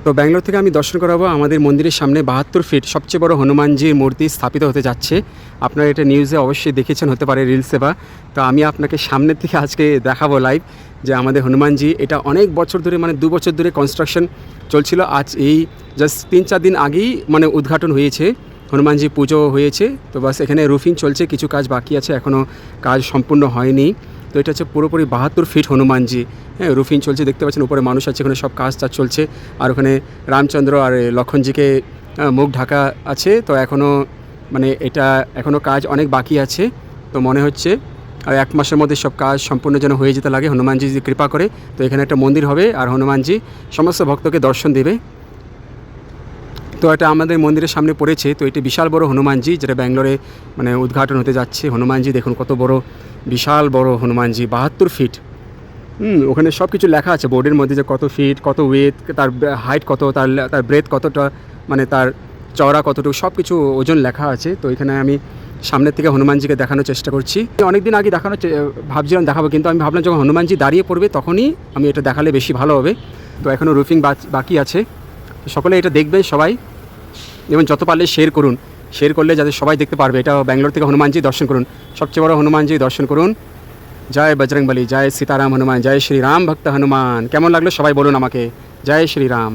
তো ব্যাঙ্গালোর থেকে আমি দর্শন করাবো আমাদের মন্দিরের সামনে 72 ফিট সবচেয়ে বড় হনুমানজির মূর্তি স্থাপিত হতে যাচ্ছে। আপনারা এটা নিউজে অবশ্যই দেখেছেন হতে পারে, রিলসে বা। তো আমি আপনাকে সামনের থেকে আজকে দেখাবো লাইভ যে আমাদের হনুমানজি, এটা অনেক বছর ধরে মানে 2 বছর ধরে কনস্ট্রাকশন চলছিল। আজ এই জাস্ট 3-4 দিন আগেই মানে উদ্ঘাটন হয়েছে, হনুমানজি পুজো হয়েছে। তো বাস এখানে রুফিং চলছে, কিছু কাজ বাকি আছে, এখনও কাজ সম্পূর্ণ হয়নি। তো এটা হচ্ছে পুরোপুরি 72 ফিট হনুমানজি। হ্যাঁ, রুফিং চলছে, দেখতে পাচ্ছেন উপরে মানুষ আছে, ওখানে সব কাজ চলছে। আর ওখানে রামচন্দ্র আর লক্ষণজিকে মুখ ঢাকা আছে। তো এখনও মানে এটা এখনও কাজ অনেক বাকি আছে। তো মনে হচ্ছে আর 1 মাসের মধ্যে সব কাজ সম্পূর্ণ যেন হয়ে যেতে লাগে, হনুমানজি যদি কৃপা করে। তো এখানে একটা মন্দির হবে আর হনুমানজি সমস্ত ভক্তকে দর্শন দেবে। তো এটা আমাদের মন্দিরের সামনে পড়েছে। তো এটি বিশাল বড় হনুমানজি, যেটা ব্যাঙ্গালোরে মানে উদ্ঘাটন হতে যাচ্ছে। হনুমানজি দেখুন কত বড়, বিশাল বড় হনুমানজি, 72 ফিট। ওখানে সব কিছু লেখা আছে বোর্ডের মধ্যে, যে কত ফিট, কত ওয়েট, তার হাইট কত, তার ব্রেথ কতটা, মানে তার চওড়া কতটুকু, সব কিছু ওজন লেখা আছে। তো এখানে আমি সামনের থেকে হনুমানজিকে দেখানোর চেষ্টা করছি। অনেক দিন আগে ভাবছিলাম দেখাবো, কিন্তু আমি ভাবলাম যখন হনুমানজি দাঁড়িয়ে পড়বে তখনই আমি এটা দেখালে বেশি ভালো হবে। তো এখনও রুফিং বাকি আছে। সকলে এটা দেখবেন সবাই, এবং যত পারলে শেয়ার করুন, শেয়ার করলে যাতে সবাই দেখতে পারবে। এটা ব্যাঙ্গালোর থেকে হনুমানজি দর্শন করুন, সবচেয়ে বড় হনুমানজি দর্শন করুন। জয় বজরংবলী, জয় সীতারাম হনুমান, জয় শ্রীরাম ভক্ত হনুমান। কেমন লাগলো সবাই বলুন আমাকে। জয় শ্রীরাম।